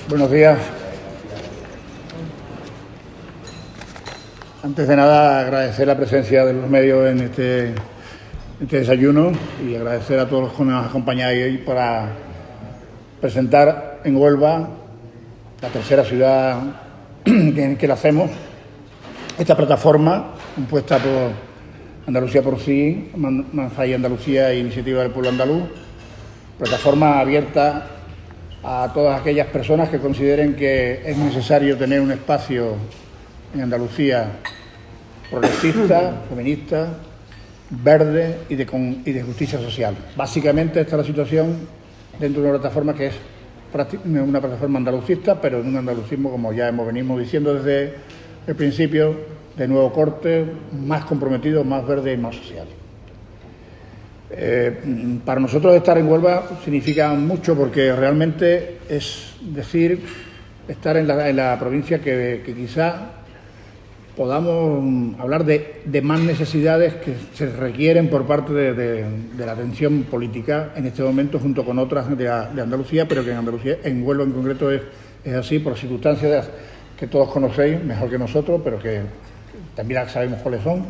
Buenos días. Antes de nada, agradecer la presencia de los medios en este desayuno y agradecer a todos los que nos acompañáis hoy para presentar en Huelva, la tercera ciudad en que la hacemos, esta plataforma compuesta por Andalucía por sí, Manjay Andalucía e Iniciativa del Pueblo Andaluz, plataforma abierta a todas aquellas personas que consideren que es necesario tener un espacio en Andalucía progresista, feminista, verde y de justicia social. Básicamente esta es la situación dentro de una plataforma que es una plataforma andalucista, pero en un andalucismo, como ya venimos diciendo desde el principio, de nuevo corte, más comprometido, más verde y más social. Para nosotros estar en Huelva significa mucho porque realmente es decir, estar en la provincia que quizá podamos hablar de más necesidades que se requieren por parte de la atención política en este momento junto con otras de Andalucía, pero que en Andalucía, en Huelva en concreto, es así por circunstancias que todos conocéis mejor que nosotros, pero que también sabemos cuáles son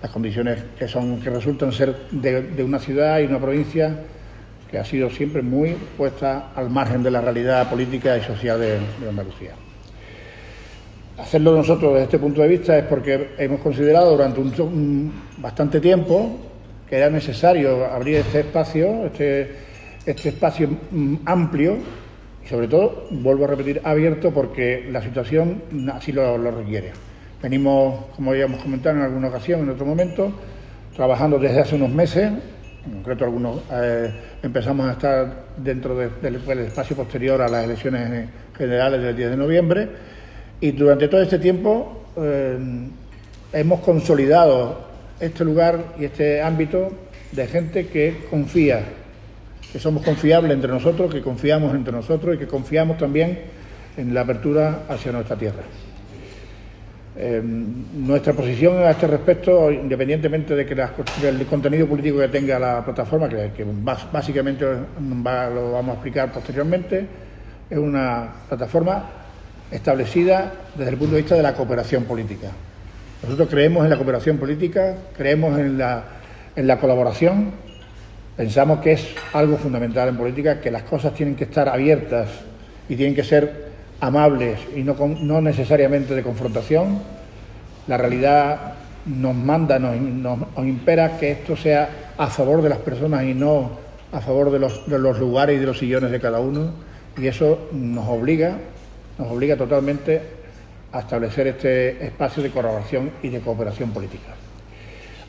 las condiciones que resultan ser de una ciudad y una provincia que ha sido siempre muy puesta al margen de la realidad política y social de Andalucía. Hacerlo nosotros desde este punto de vista es porque hemos considerado durante bastante tiempo que era necesario abrir este espacio amplio y, sobre todo, vuelvo a repetir, abierto porque la situación así lo requiere. Venimos, como ya hemos comentado en alguna ocasión, en otro momento, trabajando desde hace unos meses, en concreto algunos empezamos a estar dentro del espacio posterior a las elecciones generales del 10 de noviembre y durante todo este tiempo hemos consolidado este lugar y este ámbito de gente que confía, que somos confiables entre nosotros, que confiamos entre nosotros y que confiamos también en la apertura hacia nuestra tierra. Nuestra posición a este respecto, independientemente del contenido político que tenga la plataforma, que básicamente lo vamos a explicar posteriormente, es una plataforma establecida desde el punto de vista de la cooperación política. Nosotros creemos en la cooperación política, creemos en la colaboración, pensamos que es algo fundamental en política, que las cosas tienen que estar abiertas y tienen que ser amables y no necesariamente de confrontación. La realidad nos manda, nos impera que esto sea a favor de las personas y no a favor de los lugares y de los sillones de cada uno, y eso nos obliga totalmente a establecer este espacio de colaboración y de cooperación política.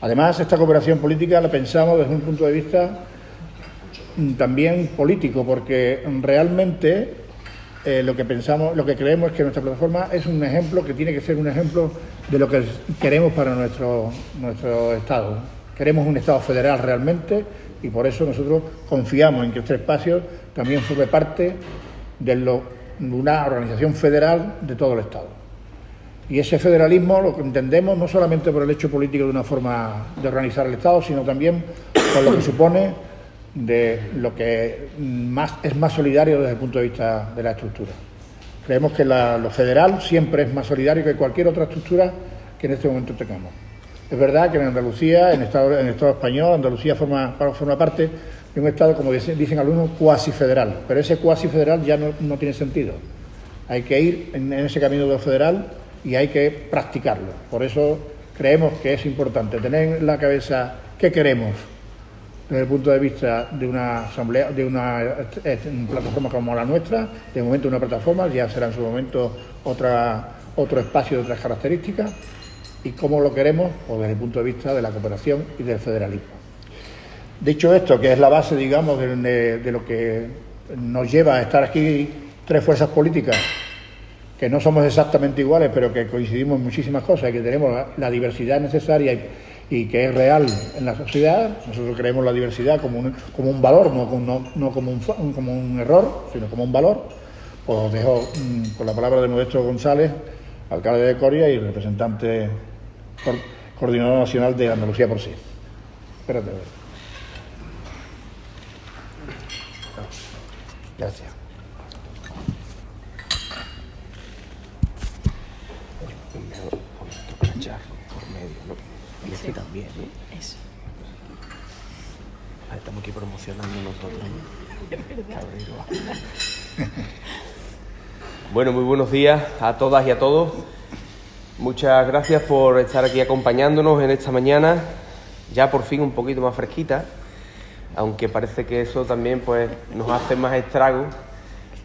Además, esta cooperación política la pensamos desde un punto de vista también político, porque realmente lo que creemos es que nuestra plataforma es un ejemplo, que tiene que ser un ejemplo de lo que queremos para nuestro Estado. Queremos un Estado federal realmente y por eso nosotros confiamos en que este espacio también forme parte de una organización federal de todo el Estado. Y ese federalismo lo entendemos no solamente por el hecho político de una forma de organizar el Estado, sino también por lo que supone de lo que es más solidario desde el punto de vista de la estructura. Creemos que lo federal siempre es más solidario que cualquier otra estructura que en este momento tengamos. Es verdad que en Andalucía, en el Estado español, Andalucía forma parte de un Estado, como dicen algunos, cuasi federal, pero ese cuasi federal ya no tiene sentido. Hay que ir en ese camino de lo federal y hay que practicarlo. Por eso creemos que es importante tener en la cabeza qué queremos desde el punto de vista de una asamblea, de una plataforma como la nuestra. De momento una plataforma, ya será en su momento otro espacio de otras características, y cómo lo queremos pues desde el punto de vista de la cooperación y del federalismo. Dicho esto, que es la base, digamos, de lo que nos lleva a estar aquí tres fuerzas políticas que no somos exactamente iguales, pero que coincidimos en muchísimas cosas y que tenemos la diversidad necesaria y que es real en la sociedad. Nosotros creemos la diversidad como un valor, no como un error, sino como un valor. Pues os dejo con la palabra de Modesto González, alcalde de Coria y representante coordinador nacional de Andalucía por sí. Espérate. Gracias. cacharro por medio, ¿no? Y este también, ¿no? Eso. Estamos aquí promocionando nosotros, ¿no? Bueno, muy buenos días a todas y a todos. Muchas gracias por estar aquí acompañándonos en esta mañana, ya por fin un poquito más fresquita, aunque parece que eso también pues nos hace más estragos.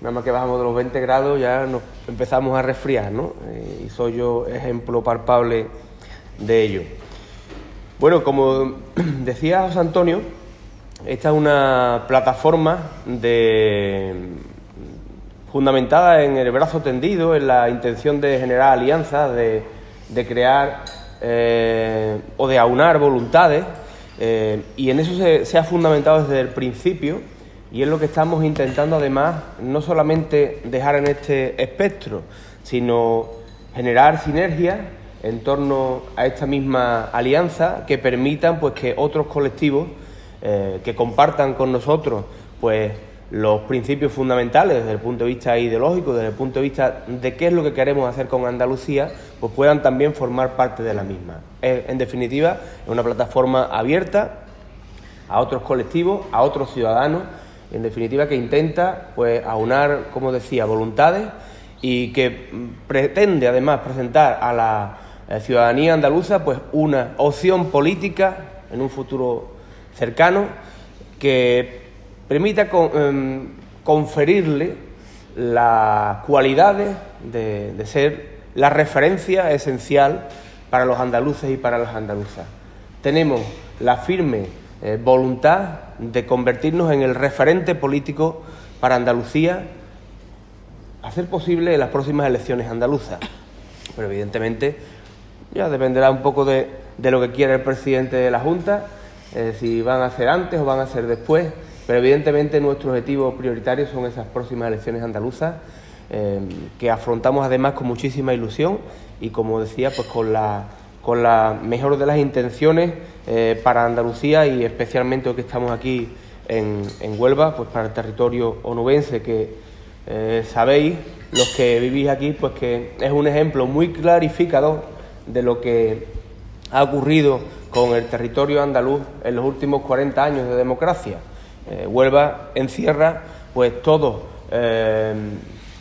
Nada más que bajamos de los 20 grados ya nos empezamos a resfriar, ¿no? Y soy yo ejemplo palpable de ello. Bueno, como decía José Antonio, esta es una plataforma fundamentada en el brazo tendido, en la intención de generar alianzas, de crear o de aunar voluntades, y en eso se ha fundamentado desde el principio, y es lo que estamos intentando además no solamente dejar en este espectro, sino generar sinergias en torno a esta misma alianza que permitan pues que otros colectivos que compartan con nosotros pues los principios fundamentales desde el punto de vista ideológico, desde el punto de vista de qué es lo que queremos hacer con Andalucía, pues puedan también formar parte de la misma. En definitiva, es una plataforma abierta a otros colectivos, a otros ciudadanos, en definitiva que intenta pues aunar, como decía, voluntades y que pretende además presentar a la ciudadanía andaluza pues una opción política en un futuro cercano que permita conferirle las cualidades de ser la referencia esencial para los andaluces y para las andaluzas. Tenemos la firme voluntad de convertirnos en el referente político para Andalucía, hacer posible las próximas elecciones andaluzas. Pero evidentemente ya dependerá un poco de lo que quiera el presidente de la Junta, si van a ser antes o van a ser después, pero evidentemente nuestro objetivo prioritario son esas próximas elecciones andaluzas, que afrontamos además con muchísima ilusión y, como decía, pues con la mejor de las intenciones para Andalucía y especialmente hoy que estamos aquí en Huelva, pues para el territorio onubense, que sabéis, los que vivís aquí, pues que es un ejemplo muy clarificador de lo que ha ocurrido con el territorio andaluz en los últimos 40 años de democracia. Huelva encierra pues todos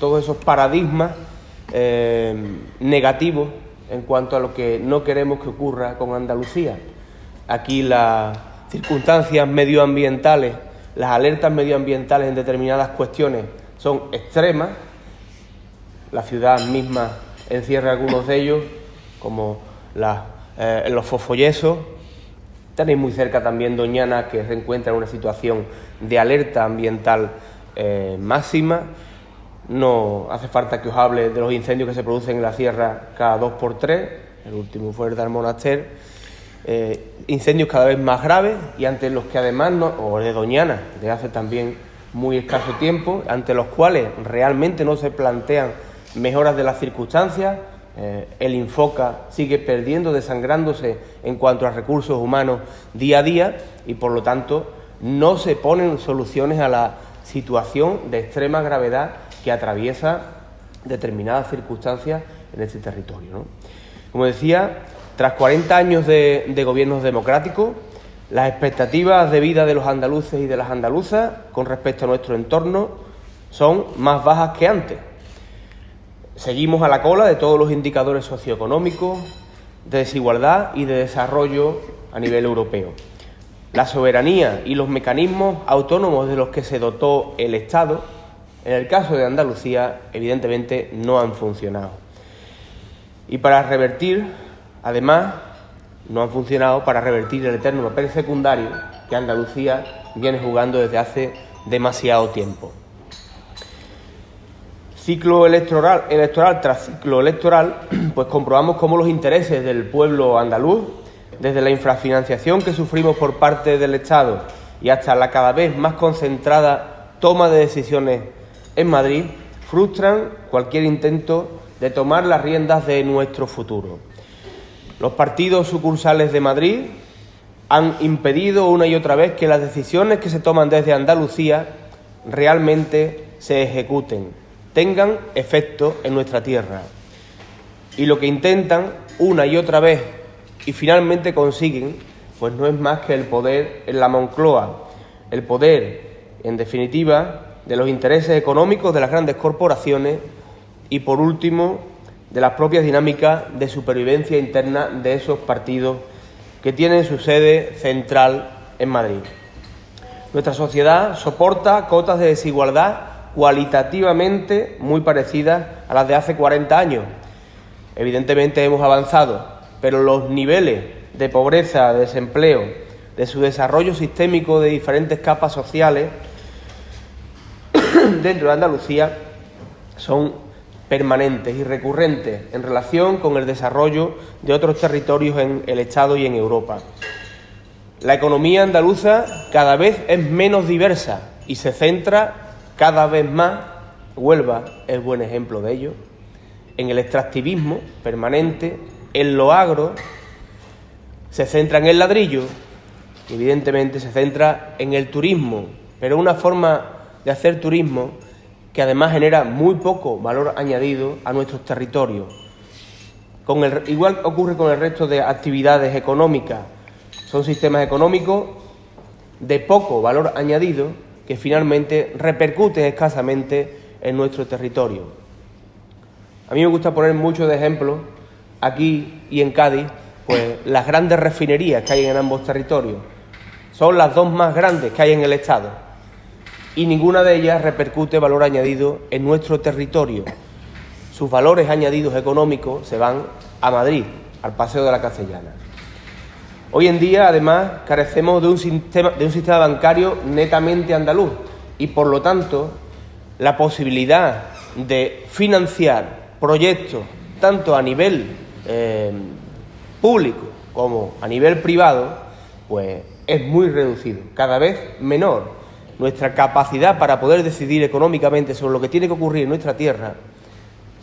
esos paradigmas negativos en cuanto a lo que no queremos que ocurra con Andalucía. Aquí las circunstancias medioambientales, las alertas medioambientales en determinadas cuestiones son extremas. La ciudad misma encierra algunos de ellos, como los fosfollesos. Tenéis muy cerca también Doñana, que se encuentra en una situación de alerta ambiental máxima. No hace falta que os hable de los incendios que se producen en la sierra cada 2 por 3, el último fue el de Almonaster, incendios cada vez más graves y ante los que además, o de Doñana, de hace también muy escaso tiempo, ante los cuales realmente no se plantean mejoras de las circunstancias. El Infoca sigue perdiendo, desangrándose en cuanto a recursos humanos día a día y, por lo tanto, no se ponen soluciones a la situación de extrema gravedad que atraviesa determinadas circunstancias en este territorio, ¿no? Como decía, tras 40 años de gobiernos democráticos, las expectativas de vida de los andaluces y de las andaluzas con respecto a nuestro entorno son más bajas que antes. Seguimos a la cola de todos los indicadores socioeconómicos, de desigualdad y de desarrollo a nivel europeo. La soberanía y los mecanismos autónomos de los que se dotó el Estado, en el caso de Andalucía, evidentemente no han funcionado. Y para revertir, además, no han funcionado para revertir el eterno papel secundario que Andalucía viene jugando desde hace demasiado tiempo. Ciclo electoral tras ciclo electoral, pues comprobamos cómo los intereses del pueblo andaluz, desde la infrafinanciación que sufrimos por parte del Estado y hasta la cada vez más concentrada toma de decisiones en Madrid, frustran cualquier intento de tomar las riendas de nuestro futuro. Los partidos sucursales de Madrid han impedido una y otra vez que las decisiones que se toman desde Andalucía realmente se ejecuten, tengan efecto en nuestra tierra. Y lo que intentan una y otra vez y finalmente consiguen, pues no es más que el poder en la Moncloa, el poder, en definitiva, de los intereses económicos de las grandes corporaciones y, por último, de las propias dinámicas de supervivencia interna de esos partidos que tienen su sede central en Madrid. Nuestra sociedad soporta cotas de desigualdad cualitativamente muy parecidas a las de hace 40 años. Evidentemente hemos avanzado, pero los niveles de pobreza, de desempleo, de su desarrollo sistémico de diferentes capas sociales dentro de Andalucía son permanentes y recurrentes en relación con el desarrollo de otros territorios en el Estado y en Europa. La economía andaluza cada vez es menos diversa y se centra cada vez más, Huelva es buen ejemplo de ello, en el extractivismo permanente, en lo agro, se centra en el ladrillo, evidentemente se centra en el turismo, pero una forma de hacer turismo que además genera muy poco valor añadido a nuestros territorios. Igual ocurre con el resto de actividades económicas. Son sistemas económicos de poco valor añadido que finalmente repercuten escasamente en nuestro territorio. A mí me gusta poner muchos de ejemplos aquí y en Cádiz, pues las grandes refinerías que hay en ambos territorios. Son las dos más grandes que hay en el Estado y ninguna de ellas repercute valor añadido en nuestro territorio. Sus valores añadidos económicos se van a Madrid, al Paseo de la Castellana. Hoy en día, además, carecemos de un sistema bancario netamente andaluz y, por lo tanto, la posibilidad de financiar proyectos tanto a nivel público como a nivel privado, pues es muy reducido, cada vez menor. Nuestra capacidad para poder decidir económicamente sobre lo que tiene que ocurrir en nuestra tierra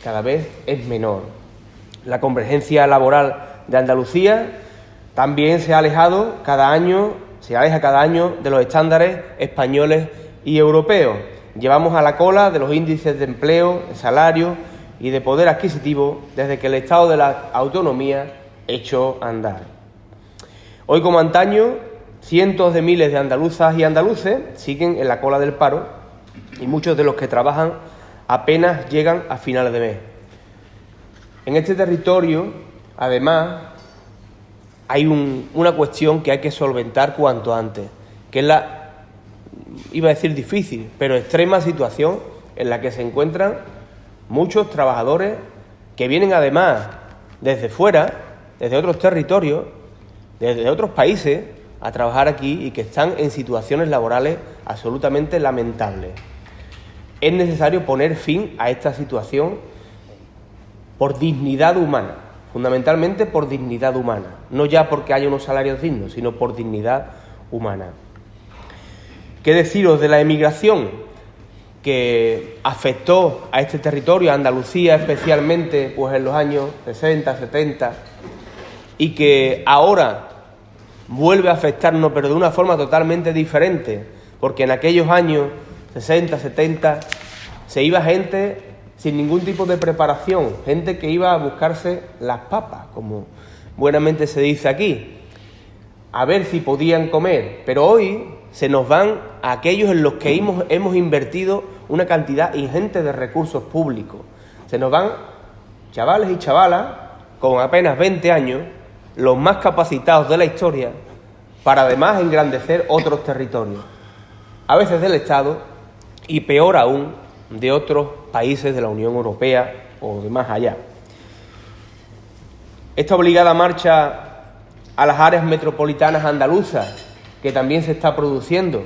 cada vez es menor. La convergencia laboral de Andalucía también se aleja cada año de los estándares españoles y europeos. Llevamos a la cola de los índices de empleo, de salario y de poder adquisitivo desde que el Estado de la Autonomía echó a andar. Hoy, como antaño, cientos de miles de andaluzas y andaluces siguen en la cola del paro y muchos de los que trabajan apenas llegan a finales de mes. En este territorio, además, hay una cuestión que hay que solventar cuanto antes, que es la, iba a decir difícil, pero extrema situación en la que se encuentran muchos trabajadores que vienen además desde fuera, desde otros territorios, desde otros países, a trabajar aquí y que están en situaciones laborales absolutamente lamentables. Es necesario poner fin a esta situación por dignidad humana. Fundamentalmente por dignidad humana, no ya porque haya unos salarios dignos, sino por dignidad humana. ¿Qué deciros de la emigración que afectó a este territorio, a Andalucía especialmente, pues en los años 60, 70, y que ahora vuelve a afectarnos, pero de una forma totalmente diferente, porque en aquellos años 60, 70, se iba gente sin ningún tipo de preparación, gente que iba a buscarse las papas, como buenamente se dice aquí, a ver si podían comer, pero hoy se nos van a aquellos en los que hemos invertido una cantidad ingente de recursos públicos. Se nos van chavales y chavalas con apenas 20 años, los más capacitados de la historia, para además engrandecer otros territorios, a veces del Estado y peor aún de otros países de la Unión Europea o de más allá. Esta obligada marcha a las áreas metropolitanas andaluzas, que también se está produciendo,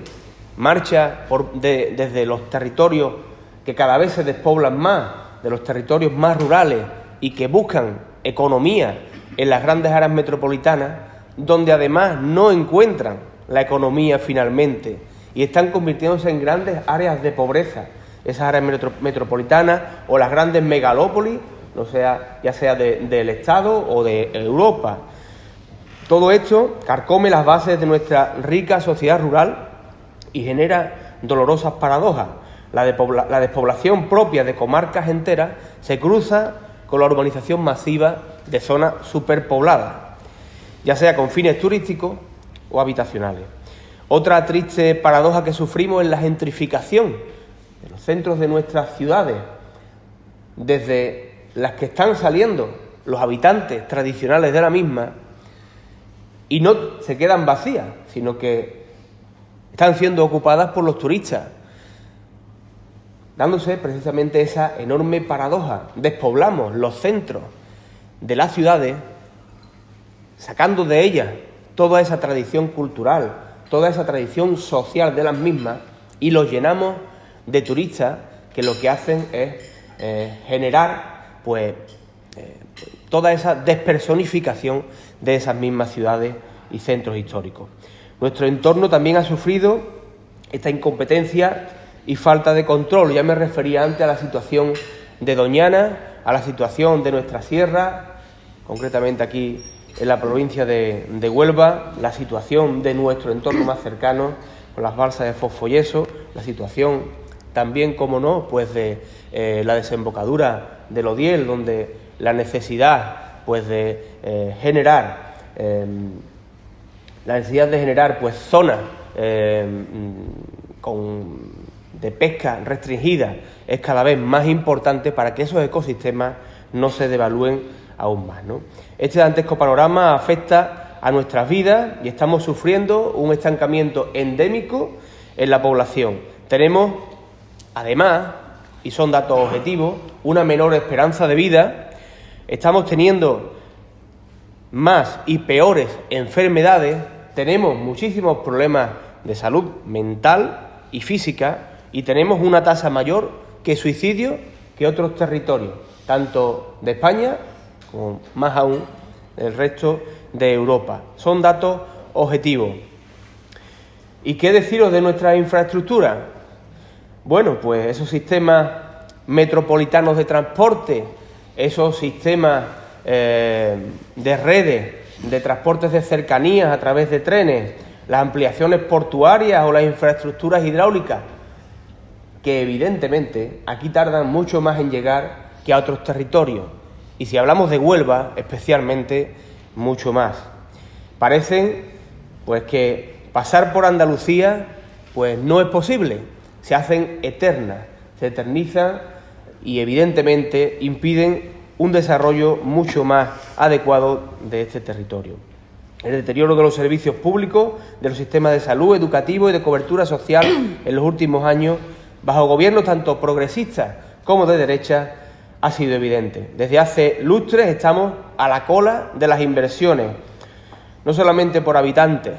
marcha desde los territorios que cada vez se despoblan más, de los territorios más rurales y que buscan economía en las grandes áreas metropolitanas, donde además no encuentran la economía finalmente y están convirtiéndose en grandes áreas de pobreza. Esas áreas metropolitanas o las grandes megalópolis, ya sea del Estado o de Europa. Todo esto carcome las bases de nuestra rica sociedad rural y genera dolorosas paradojas. La despoblación propia de comarcas enteras se cruza con la urbanización masiva de zonas superpobladas, ya sea con fines turísticos o habitacionales. Otra triste paradoja que sufrimos es la gentrificación de los centros de nuestras ciudades, desde las que están saliendo los habitantes tradicionales de la misma, y no se quedan vacías, sino que están siendo ocupadas por los turistas, dándose precisamente esa enorme paradoja. Despoblamos los centros de las ciudades, sacando de ellas toda esa tradición cultural, toda esa tradición social de las mismas, y los llenamos de turistas que lo que hacen es generar toda esa despersonificación de esas mismas ciudades y centros históricos. Nuestro entorno también ha sufrido esta incompetencia y falta de control. Ya me refería antes a la situación de Doñana, a la situación de nuestra sierra, concretamente aquí en la provincia de Huelva, la situación de nuestro entorno más cercano, con las balsas de fosfoyeso, la situación también, como no, pues de la desembocadura del Odiel, donde la necesidad de generar zonas de pesca restringida es cada vez más importante para que esos ecosistemas no se devalúen aún más, ¿no? Este dantesco panorama afecta a nuestras vidas y estamos sufriendo un estancamiento endémico en la población. Tenemos, además, y son datos objetivos, una menor esperanza de vida, estamos teniendo más y peores enfermedades, tenemos muchísimos problemas de salud mental y física y tenemos una tasa mayor de suicidio que otros territorios, tanto de España como más aún del resto de Europa. Son datos objetivos. ¿Y qué deciros de nuestra infraestructura? Bueno, pues esos sistemas metropolitanos de transporte, esos sistemas de redes de transportes de cercanías a través de trenes, las ampliaciones portuarias o las infraestructuras hidráulicas, que evidentemente aquí tardan mucho más en llegar que a otros territorios. Y si hablamos de Huelva, especialmente, mucho más. Parecen pues que pasar por Andalucía pues no es posible, se hacen eternas, se eternizan y evidentemente impiden un desarrollo mucho más adecuado de este territorio. El deterioro de los servicios públicos, de los sistemas de salud, educativo y de cobertura social en los últimos años, bajo gobiernos tanto progresistas como de derecha, ha sido evidente. Desde hace lustres estamos a la cola de las inversiones, no solamente por habitantes,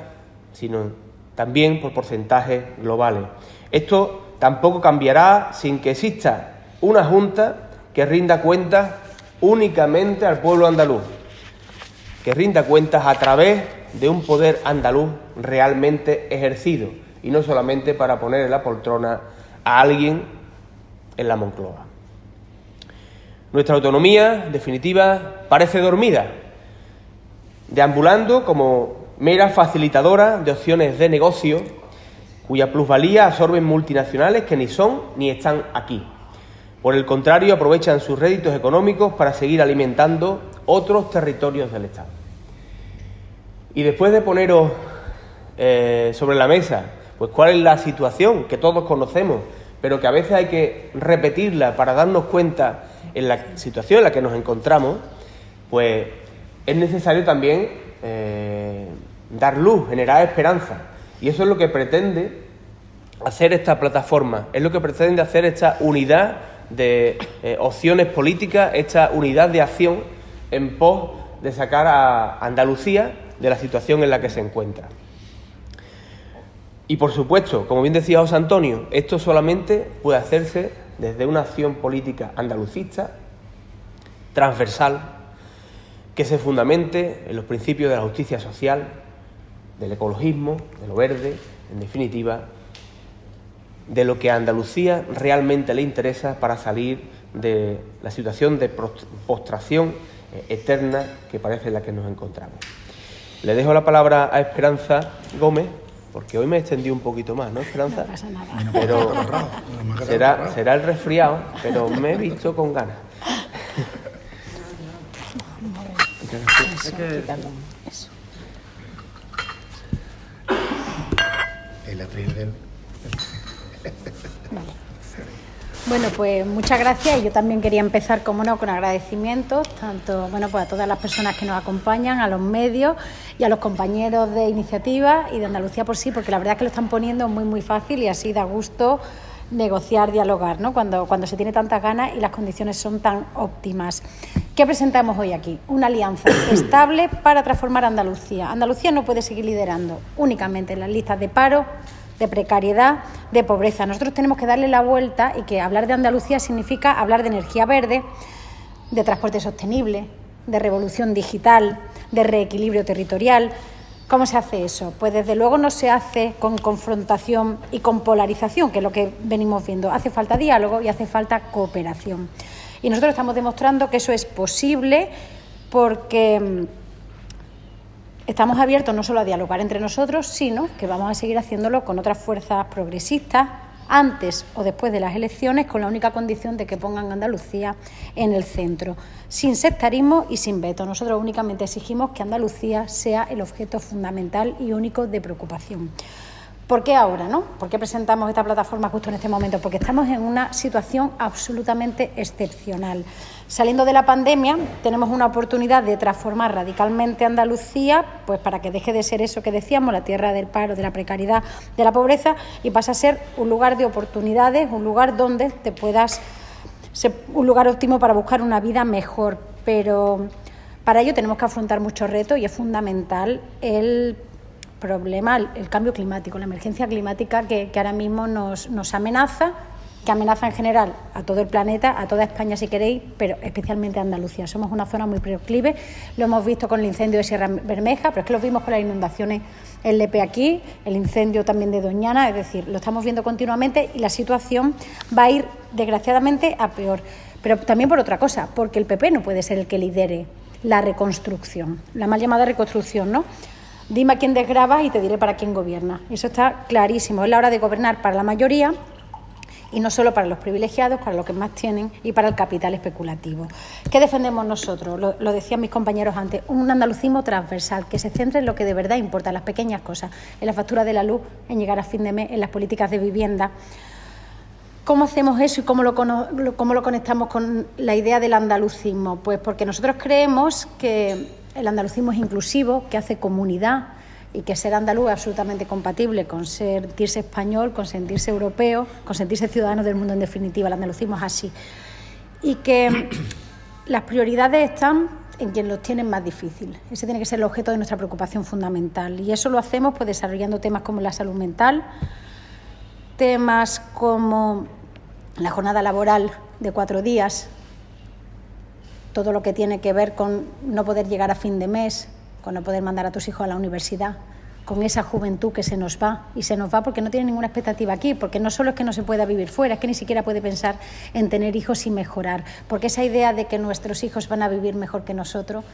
sino también por porcentajes globales. Esto tampoco cambiará sin que exista una Junta que rinda cuentas únicamente al pueblo andaluz, que rinda cuentas a través de un poder andaluz realmente ejercido y no solamente para poner en la poltrona a alguien en la Moncloa. Nuestra autonomía, en definitiva, parece dormida, deambulando como mera facilitadora de opciones de negocio cuya plusvalía absorben multinacionales que ni son ni están aquí. Por el contrario, aprovechan sus réditos económicos para seguir alimentando otros territorios del Estado. Y después de poneros sobre la mesa, pues cuál es la situación que todos conocemos, pero que a veces hay que repetirla para darnos cuenta en la situación en la que nos encontramos, pues es necesario también dar luz, generar esperanza. Y eso es lo que pretende hacer esta plataforma, es lo que pretende hacer esta unidad de opciones políticas, esta unidad de acción en pos de sacar a Andalucía de la situación en la que se encuentra. Y por supuesto, como bien decía José Antonio, esto solamente puede hacerse desde una acción política andalucista, transversal, que se fundamente en los principios de la justicia social, del ecologismo, de lo verde, en definitiva, de lo que a Andalucía realmente le interesa para salir de la situación de postración eterna que parece en la que nos encontramos. Le dejo la palabra a Esperanza Gómez, porque hoy me extendí un poquito más, ¿no, Esperanza? No pasa nada. Pero será el resfriado, pero me he visto con ganas. Eso. El atril del... Vale. Bueno, pues muchas gracias. Y yo también quería empezar, como no, con agradecimientos, tanto pues a todas las personas que nos acompañan, a los medios y a los compañeros de iniciativa y de Andalucía por sí, porque la verdad es que lo están poniendo muy fácil y así da gusto negociar, dialogar, ¿no? Cuando se tiene tantas ganas y las condiciones son tan óptimas. ¿Qué presentamos hoy aquí? Una alianza estable para transformar Andalucía. Andalucía no puede seguir liderando únicamente en las listas de paro, de precariedad, de pobreza. Nosotros tenemos que darle la vuelta y que hablar de Andalucía significa hablar de energía verde, de transporte sostenible, de revolución digital, de reequilibrio territorial. ¿Cómo se hace eso? Pues desde luego no se hace con confrontación y con polarización, que es lo que venimos viendo. Hace falta diálogo y hace falta cooperación. Y nosotros estamos demostrando que eso es posible porque estamos abiertos no solo a dialogar entre nosotros, sino que vamos a seguir haciéndolo con otras fuerzas progresistas antes o después de las elecciones, con la única condición de que pongan Andalucía en el centro, sin sectarismo y sin veto. Nosotros únicamente exigimos que Andalucía sea el objeto fundamental y único de preocupación. ¿Por qué ahora, no? ¿Por qué presentamos esta plataforma justo en este momento? Porque estamos en una situación absolutamente excepcional. Saliendo de la pandemia, tenemos una oportunidad de transformar radicalmente Andalucía, pues para que deje de ser eso que decíamos, la tierra del paro, de la precariedad, de la pobreza, y pase a ser un lugar de oportunidades, un lugar donde te puedas ser un lugar óptimo para buscar una vida mejor. Pero para ello tenemos que afrontar muchos retos y es fundamental el problema, el cambio climático, la emergencia climática que ahora mismo nos amenaza, que amenaza en general a todo el planeta, a toda España si queréis, pero especialmente a Andalucía. Somos una zona muy proclive, lo hemos visto con el incendio de Sierra Bermeja, pero es que lo vimos con las inundaciones en Lepe aquí, el incendio también de Doñana, es decir, lo estamos viendo continuamente y la situación va a ir desgraciadamente a peor. Pero también por otra cosa, porque el PP no puede ser el que lidere la reconstrucción, la mal llamada reconstrucción, ¿no? Dime a quién desgrava y te diré para quién gobierna. Eso está clarísimo. Es la hora de gobernar para la mayoría y no solo para los privilegiados, para los que más tienen y para el capital especulativo. ¿Qué defendemos nosotros? Lo decían mis compañeros antes, un andalucismo transversal que se centre en lo que de verdad importa, en las pequeñas cosas, en la factura de la luz, en llegar a fin de mes, en las políticas de vivienda. ¿Cómo hacemos eso y cómo lo conectamos con la idea del andalucismo? Pues porque nosotros creemos que el andalucismo es inclusivo, que hace comunidad y que ser andaluz es absolutamente compatible con sentirse español, con sentirse europeo, con sentirse ciudadano del mundo en definitiva. El andalucismo es así. Y que las prioridades están en quien los tienen más difícil. Ese tiene que ser el objeto de nuestra preocupación fundamental. Y eso lo hacemos pues desarrollando temas como la salud mental, temas como la jornada laboral de 4 días, todo lo que tiene que ver con no poder llegar a fin de mes, con no poder mandar a tus hijos a la universidad, con esa juventud que se nos va, y se nos va porque no tiene ninguna expectativa aquí, porque no solo es que no se pueda vivir fuera, es que ni siquiera puede pensar en tener hijos y mejorar, porque esa idea de que nuestros hijos van a vivir mejor que nosotros,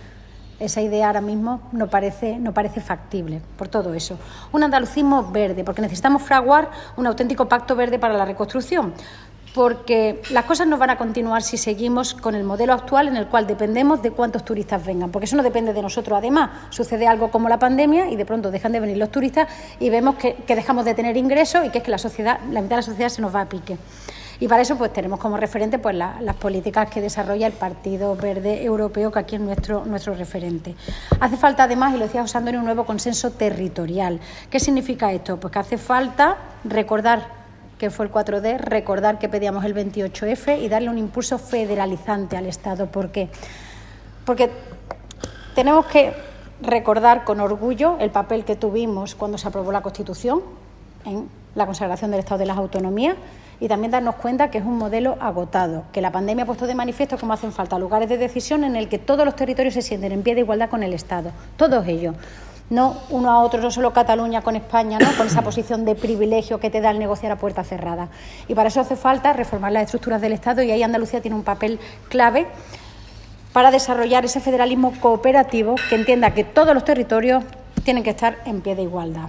esa idea ahora mismo no parece factible, por todo eso. Un andalucismo verde, porque necesitamos fraguar un auténtico pacto verde para la reconstrucción, porque las cosas no van a continuar si seguimos con el modelo actual en el cual dependemos de cuántos turistas vengan, porque eso no depende de nosotros. Además, sucede algo como la pandemia y de pronto dejan de venir los turistas y vemos que dejamos de tener ingresos y que es que la mitad de la sociedad se nos va a pique. Y para eso pues tenemos como referente pues las políticas que desarrolla el Partido Verde Europeo, que aquí es nuestro referente. Hace falta además, y lo decía José Antonio, un nuevo consenso territorial. ¿Qué significa esto? Pues que hace falta recordar que fue el 4D, recordar que pedíamos el 28F y darle un impulso federalizante al Estado. ¿Por qué? Porque tenemos que recordar con orgullo el papel que tuvimos cuando se aprobó la Constitución en la consagración del Estado de las Autonomías y también darnos cuenta que es un modelo agotado, que la pandemia ha puesto de manifiesto cómo hacen falta lugares de decisión en el que todos los territorios se sienten en pie de igualdad con el Estado, todos ellos. No uno a otro, no solo Cataluña con España, ¿no? Con esa posición de privilegio que te da el negociar a puerta cerrada. Y para eso hace falta reformar las estructuras del Estado y ahí Andalucía tiene un papel clave para desarrollar ese federalismo cooperativo que entienda que todos los territorios tienen que estar en pie de igualdad.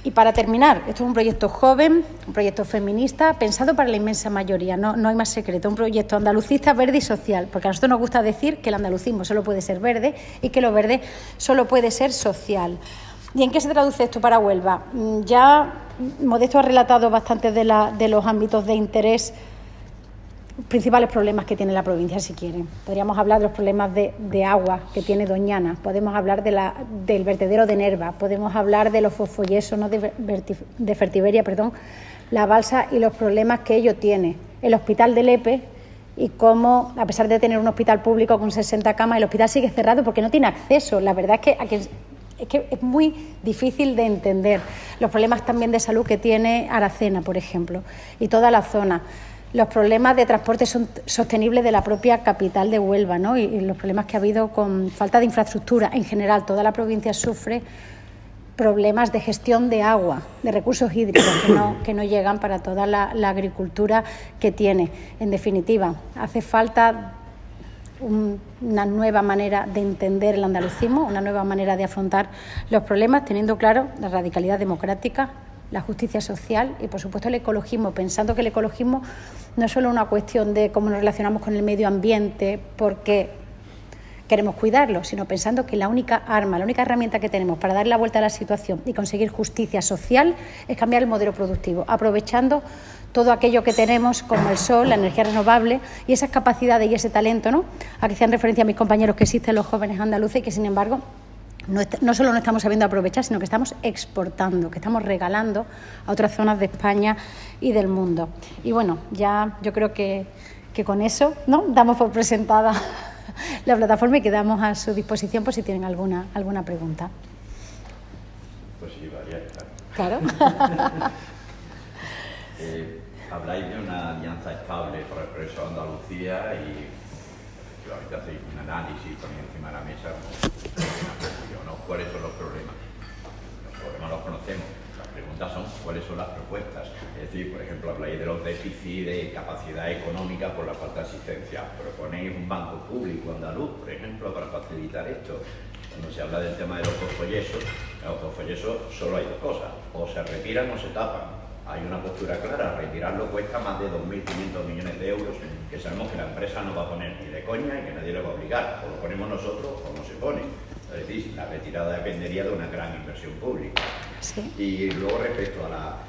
Y para terminar, esto es un proyecto joven, un proyecto feminista, pensado para la inmensa mayoría, no hay más secreto, un proyecto andalucista, verde y social, porque a nosotros nos gusta decir que el andalucismo solo puede ser verde y que lo verde solo puede ser social. ¿Y en qué se traduce esto para Huelva? Ya Modesto ha relatado bastante de los ámbitos de interés, principales problemas que tiene la provincia, si quieren. Podríamos hablar de los problemas de agua que tiene Doñana, podemos hablar del vertedero de Nerva, podemos hablar de los fosfoyesos, de Fertiberia, la balsa y los problemas que ello tiene. El hospital de Lepe y cómo, a pesar de tener un hospital público con 60 camas, el hospital sigue cerrado porque no tiene acceso. La verdad es que es muy difícil de entender. Los problemas también de salud que tiene Aracena, por ejemplo, y toda la zona. Los problemas de transporte sostenible de la propia capital de Huelva, ¿no? Y los problemas que ha habido con falta de infraestructura. En general, toda la provincia sufre problemas de gestión de agua, de recursos hídricos que no llegan para toda la agricultura que tiene. En definitiva, hace falta una nueva manera de entender el andalucismo, una nueva manera de afrontar los problemas, teniendo claro la radicalidad democrática, la justicia social y, por supuesto, el ecologismo, pensando que el ecologismo no es solo una cuestión de cómo nos relacionamos con el medio ambiente porque queremos cuidarlo, sino pensando que la única arma, la única herramienta que tenemos para dar la vuelta a la situación y conseguir justicia social es cambiar el modelo productivo, aprovechando todo aquello que tenemos, como el sol, la energía renovable y esas capacidades y ese talento, ¿no? A que hacían referencia a mis compañeros que existen los jóvenes andaluces y que, sin embargo, no solo no estamos sabiendo aprovechar, sino que estamos exportando, que estamos regalando a otras zonas de España y del mundo. Y bueno, ya yo creo que con eso, ¿no?, damos por presentada la plataforma y quedamos a su disposición por si tienen alguna pregunta. Pues sí, varias. Claro. Habláis de una alianza estable por el progreso de Andalucía y efectivamente hacéis un análisis, ponéis encima de la mesa cuáles son los problemas. Los problemas los conocemos, las preguntas son cuáles son las propuestas. Es decir, por ejemplo, habláis de los déficits de capacidad económica por la falta de asistencia. Proponéis un banco público andaluz, por ejemplo, para facilitar esto. Cuando se habla del tema de los fosfoyesos solo hay dos cosas: o se retiran o se tapan. Hay una postura clara: retirarlo cuesta más de 2.500 millones de euros, que sabemos que la empresa no va a poner ni de coña y que nadie lo va a obligar. O lo ponemos nosotros o no se pone. Es decir, la retirada dependería de una gran inversión pública. Sí. Y luego, respecto a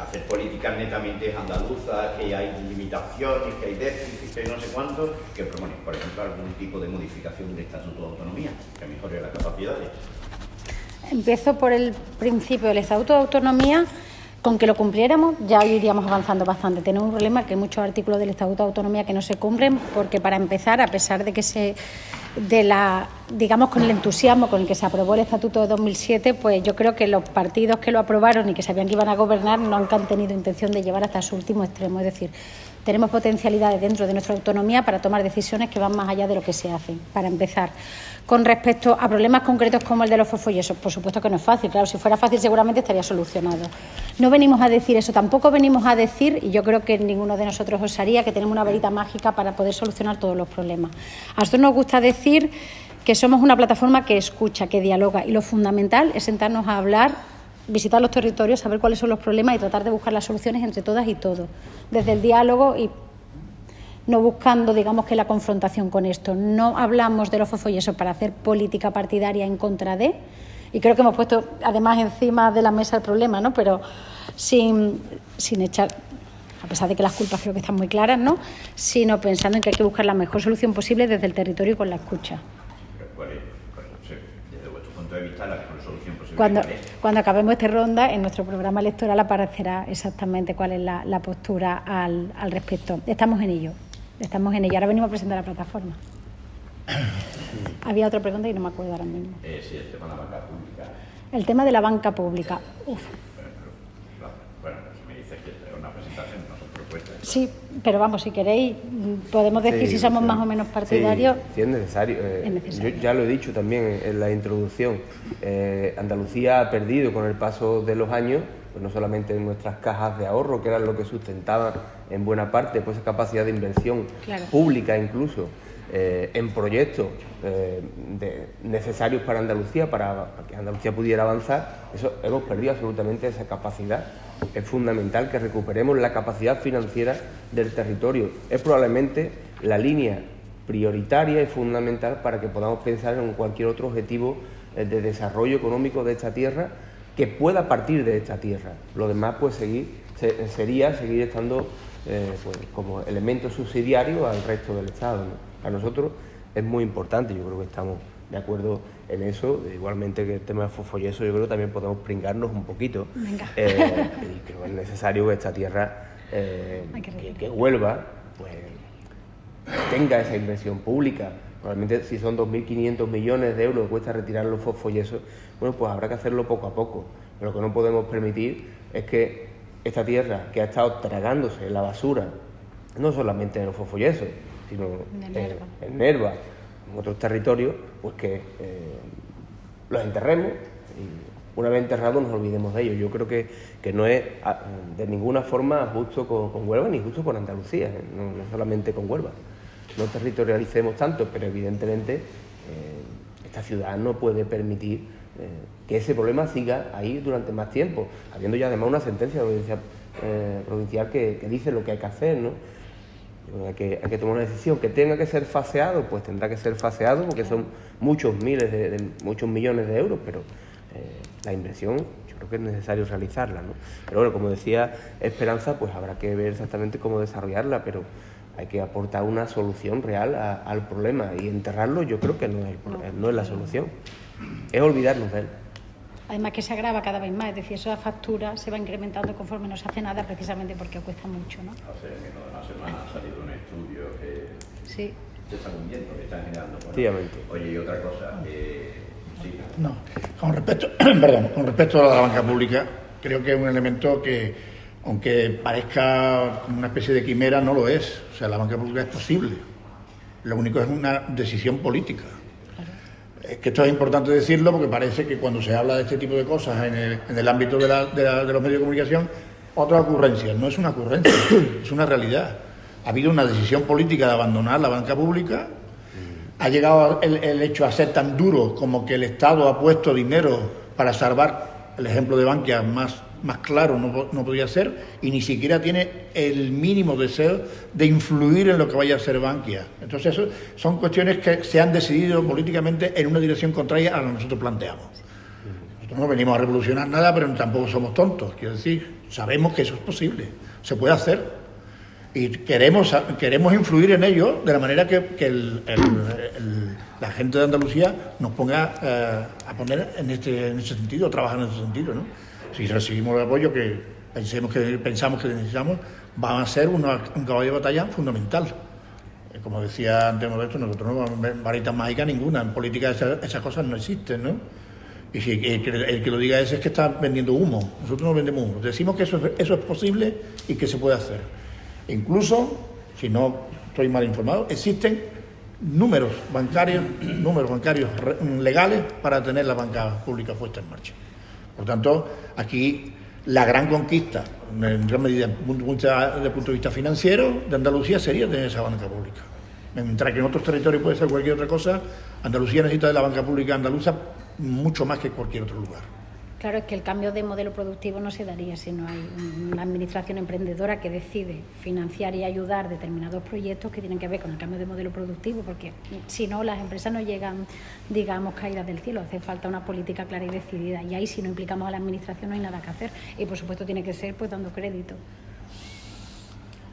hacer políticas netamente andaluzas, que hay limitaciones, que hay déficits, que no sé cuánto, que proponen, por ejemplo, algún tipo de modificación del Estatuto de Autonomía, que mejore las capacidades. Empiezo por el principio del Estatuto de Autonomía. Con que lo cumpliéramos ya iríamos avanzando bastante. Tenemos un problema que hay muchos artículos del Estatuto de Autonomía que no se cumplen porque, para empezar, a pesar de que digamos, con el entusiasmo con el que se aprobó el Estatuto de 2007, pues yo creo que los partidos que lo aprobaron y que sabían que iban a gobernar nunca han tenido intención de llevar hasta su último extremo. Es decir, tenemos potencialidades dentro de nuestra autonomía para tomar decisiones que van más allá de lo que se hace. Para empezar, con respecto a problemas concretos como el de los fosfoyesos, por supuesto que no es fácil. Claro, si fuera fácil seguramente estaría solucionado. No venimos a decir eso, tampoco venimos a decir, y yo creo que ninguno de nosotros osaría, que tenemos una varita mágica para poder solucionar todos los problemas. A nosotros nos gusta decir que somos una plataforma que escucha, que dialoga, y lo fundamental es sentarnos a hablar, visitar los territorios, saber cuáles son los problemas y tratar de buscar las soluciones entre todas y todos, desde el diálogo y no buscando, digamos, que la confrontación con esto. No hablamos de los fosfoyesos para hacer política partidaria en contra de, y creo que hemos puesto además encima de la mesa el problema, ¿no?, pero sin echar, a pesar de que las culpas creo que están muy claras, ¿no?, sino pensando en que hay que buscar la mejor solución posible desde el territorio y con la escucha. ¿Cuál es, desde vuestro punto de vista, la mejor solución posible? Cuando acabemos esta ronda, en nuestro programa electoral aparecerá exactamente cuál es la postura al respecto. Estamos en ello. Ahora venimos a presentar la plataforma. Había otra pregunta y no me acuerdo ahora mismo. Sí, el tema de la banca pública. El tema de la banca pública. Bueno, si me dices que es una presentación, no son propuestas. Sí, pero vamos, si queréis, podemos decir si somos más o menos partidarios. Sí, es necesario. Yo ya lo he dicho también en la introducción. Andalucía ha perdido con el paso de los años, pues no solamente en nuestras cajas de ahorro, que eran lo que sustentaban en buena parte pues esa capacidad de inversión pública incluso en proyectos necesarios para Andalucía, para que Andalucía pudiera avanzar, eso hemos perdido absolutamente esa capacidad. Es fundamental que recuperemos la capacidad financiera del territorio. Es probablemente la línea prioritaria y fundamental para que podamos pensar en cualquier otro objetivo de desarrollo económico de esta tierra que pueda partir de esta tierra. Lo demás pues sería seguir estando pues, como elemento subsidiario al resto del Estado, ¿no? Para nosotros es muy importante, yo creo que estamos de acuerdo en eso, igualmente que el tema del fosfoyeso, yo creo que también podemos pringarnos un poquito. Y creo que es necesario que esta tierra, que Huelva, pues tenga esa inversión pública. Probablemente si son 2.500 millones de euros que cuesta retirar los fosfoyesos, bueno, pues habrá que hacerlo poco a poco. Pero lo que no podemos permitir es que esta tierra, que ha estado tragándose la basura, no solamente en los fosfoyesos, sino en Nerva, en otros territorios, pues que los enterremos y una vez enterrados nos olvidemos de ellos. Yo creo que no es de ninguna forma justo con Huelva ni justo con Andalucía, no solamente con Huelva. No territorialicemos tanto, pero evidentemente esta ciudad no puede permitir que ese problema siga ahí durante más tiempo, habiendo ya además una sentencia provincial que dice lo que hay que hacer, ¿no? Hay que tomar una decisión. Que tenga que ser faseado, pues tendrá que ser faseado, porque son muchos muchos millones de euros, pero la inversión yo creo que es necesario realizarla, ¿no? Pero bueno, como decía Esperanza, pues habrá que ver exactamente cómo desarrollarla, pero hay que aportar una solución real al problema, y enterrarlo yo creo que no es la solución, es olvidarnos de él. Además que se agrava cada vez más, es decir, esa factura se va incrementando conforme no se hace nada, precisamente porque cuesta mucho, ¿no? Hace menos de una semana ha salido un estudio que sí. Se está cumpliendo, que está generando. Efectivamente. Oye, y otra cosa, sí. No, con respecto a la banca pública, creo que es un elemento que, aunque parezca como una especie de quimera, no lo es. O sea, la banca pública es posible. Lo único es una decisión política. Es que esto es importante decirlo porque parece que cuando se habla de este tipo de cosas en el ámbito de los medios de comunicación, otra ocurrencia. No es una ocurrencia, es una realidad. Ha habido una decisión política de abandonar la banca pública. Ha llegado el hecho a ser tan duro como que el Estado ha puesto dinero para salvar. El ejemplo de Bankia más claro no podía ser, y ni siquiera tiene el mínimo deseo de influir en lo que vaya a ser Bankia. Entonces, eso son cuestiones que se han decidido políticamente en una dirección contraria a lo que nosotros planteamos. Nosotros no venimos a revolucionar nada, pero tampoco somos tontos. Quiero decir, sabemos que eso es posible, se puede hacer. Y queremos influir en ello de la manera que la gente de Andalucía nos ponga a poner en ese sentido, trabajar en ese sentido, ¿no? Si recibimos el apoyo que pensamos que necesitamos, va a ser un caballo de batalla fundamental. Como decía antes Modesto, nosotros no vamos a ver varitas mágicas ninguna. En política esas cosas no existen, ¿no? Y si el que lo diga es que está vendiendo humo. Nosotros no vendemos humo. Decimos que eso es posible y que se puede hacer. Incluso, si no estoy mal informado, existen números bancarios legales para tener la banca pública puesta en marcha. Por tanto, aquí la gran conquista, en gran medida desde el punto de vista financiero, de Andalucía sería tener esa banca pública. Mientras que en otros territorios puede ser cualquier otra cosa, Andalucía necesita de la banca pública andaluza mucho más que cualquier otro lugar. Claro, es que el cambio de modelo productivo no se daría si no hay una administración emprendedora que decide financiar y ayudar determinados proyectos que tienen que ver con el cambio de modelo productivo, porque si no, las empresas no llegan, digamos, caídas del cielo. Hace falta una política clara y decidida, y ahí si no implicamos a la administración no hay nada que hacer, y por supuesto tiene que ser pues dando crédito.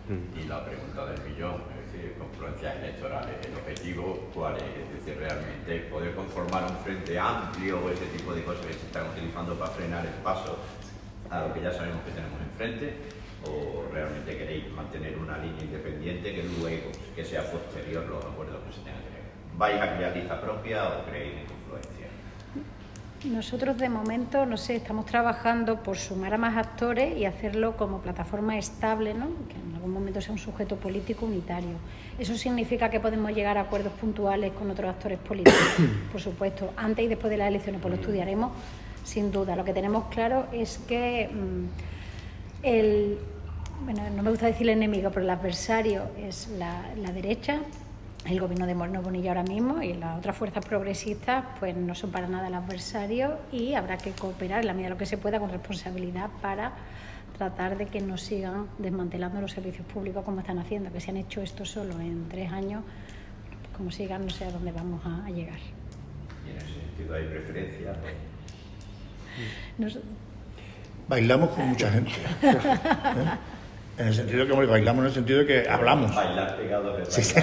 Y la pregunta del millón, es decir, confluencias electorales, ¿el objetivo cuál es? Es decir, realmente poder conformar un frente amplio o ese tipo de cosas que se están utilizando para frenar el paso a lo que ya sabemos que tenemos enfrente, o realmente queréis mantener una línea independiente que luego, que sea posterior los acuerdos que se tengan que tener. ¿Vais a crear lista propia o creéis en confluencia? Nosotros de momento, no sé, estamos trabajando por sumar a más actores y hacerlo como plataforma estable, ¿no? Que en algún momento sea un sujeto político unitario. Eso significa que podemos llegar a acuerdos puntuales con otros actores políticos, por supuesto, antes y después de las elecciones, pues lo estudiaremos sin duda. Lo que tenemos claro es que bueno, no me gusta decir el enemigo, pero el adversario es la derecha, el gobierno de Moreno Bonilla ahora mismo y las otras fuerzas progresistas pues no son para nada el adversario y habrá que cooperar en la medida de lo que se pueda con responsabilidad para tratar de que no sigan desmantelando los servicios públicos como están haciendo, que se han hecho esto solo en 3 años, como sigan no sé a dónde vamos a llegar. ¿Y en ese sentido hay preferencia? Bailamos con mucha gente. En el sentido que bailamos, en el sentido de que hablamos. Bailar pegado de bailar. Sí.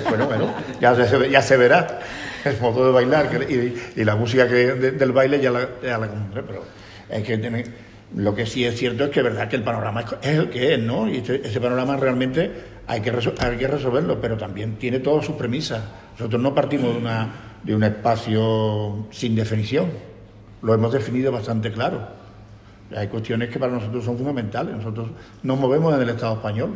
Bueno, ya se verá el modo de bailar y la música del baile ya la compré, pero es que lo que sí es cierto es que es verdad que el panorama es el que es, ¿no? Y ese panorama realmente hay que resolverlo, pero también tiene todas sus premisas. Nosotros no partimos de un espacio sin definición, lo hemos definido bastante claro. Hay cuestiones que para nosotros son fundamentales. Nosotros nos movemos en el Estado español.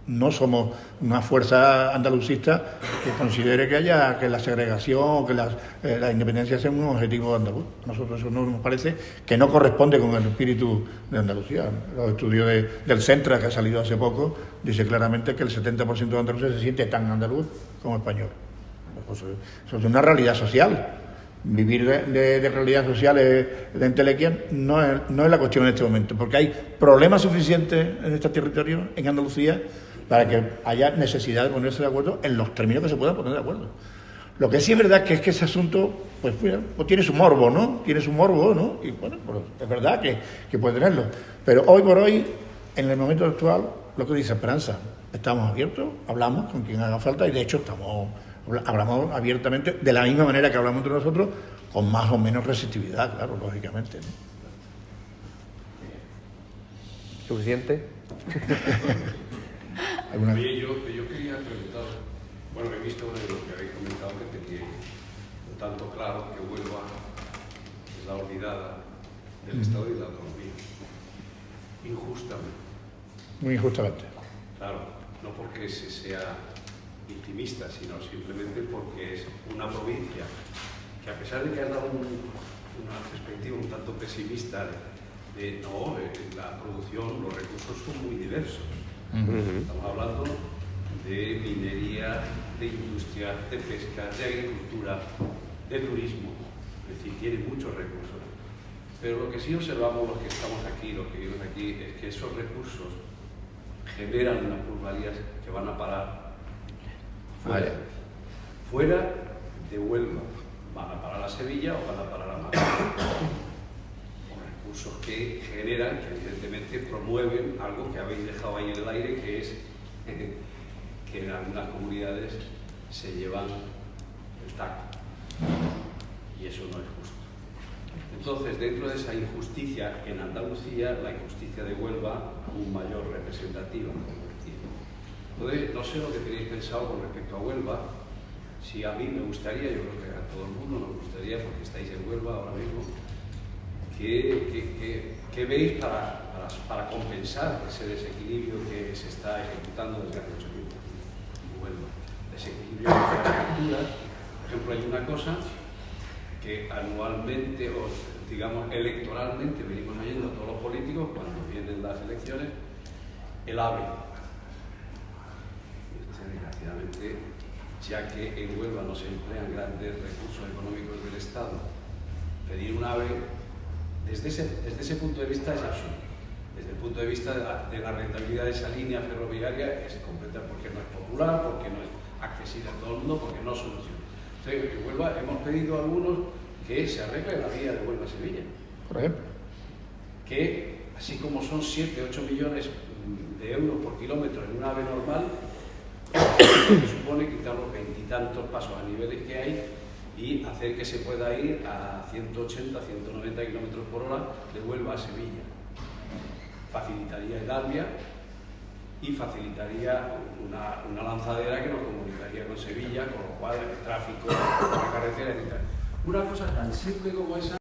No somos una fuerza andalucista que considere que la segregación, que la independencia sea un objetivo andaluz. A nosotros eso nos parece que no corresponde con el espíritu de Andalucía. Los estudios del Centra, que ha salido hace poco, dice claramente que el 70% de andaluces se siente tan andaluz como español. Pues eso es una realidad social. Vivir de realidades sociales de entelequia no es la cuestión en este momento, porque hay problemas suficientes en este territorio, en Andalucía, para que haya necesidad de ponerse de acuerdo en los términos que se puedan poner de acuerdo. Lo que sí es verdad es que ese asunto pues tiene su morbo, ¿no? Tiene su morbo, ¿no? Y bueno, pues es verdad que puede tenerlo. Pero hoy por hoy, en el momento actual, lo que dice Esperanza, estamos abiertos, hablamos con quien haga falta y de hecho hablamos abiertamente, de la misma manera que hablamos entre nosotros, con más o menos receptividad, claro, lógicamente, ¿no? ¿Suficiente? Oye, yo quería preguntar, bueno, he visto de lo que habéis comentado que tenéis un tanto claro que Huelva es la olvidada del Estado y de la autonomía, injustamente. Muy injustamente. Claro, no porque se sea victimista, sino simplemente porque es una provincia que, a pesar de que ha dado una perspectiva un tanto pesimista la producción, los recursos son muy diversos. Estamos hablando de minería, de industria, de pesca, de agricultura, de turismo, es decir, tiene muchos recursos. Pero lo que sí observamos los que estamos aquí, los que vivimos aquí, es que esos recursos generan unas plusvalías que van a parar fuera de Huelva. Van a parar a Sevilla o van a parar a Madrid. Recursos que generan, que evidentemente promueven algo que habéis dejado ahí en el aire, que es que en algunas comunidades se llevan el taco. Y eso no es justo. Entonces, dentro de esa injusticia, en Andalucía, la injusticia de Huelva, un mayor representativa. Entonces, no sé lo que tenéis pensado con respecto a Huelva. Si a mí me gustaría, yo creo que a todo el mundo nos gustaría, porque estáis en Huelva ahora mismo, ¿qué veis para compensar ese desequilibrio que se está ejecutando desde hace mucho tiempo en Huelva? Desequilibrio de infraestructuras. Por ejemplo, hay una cosa que anualmente, o digamos electoralmente, venimos oyendo a todos los políticos cuando vienen las elecciones, el AVE. Desgraciadamente, ya que en Huelva no se emplean grandes recursos económicos del Estado, pedir un AVE desde ese punto de vista es absurdo. Desde el punto de vista de la rentabilidad de esa línea ferroviaria es completa, porque no es popular, porque no es accesible a todo el mundo, porque no soluciona. Entonces, en Huelva hemos pedido a algunos que se arregle la vía de Huelva a Sevilla. Por ejemplo. Que, así como son 7-8 millones de euros por kilómetro en un AVE normal, se supone quitar los 20 y tantos pasos a niveles que hay y hacer que se pueda ir a 180, 190 kilómetros por hora de Huelva a Sevilla. Facilitaría el AVIA y facilitaría una lanzadera que nos comunicaría con Sevilla, con lo cual el tráfico, la carretera, etc. Una cosa tan simple como esa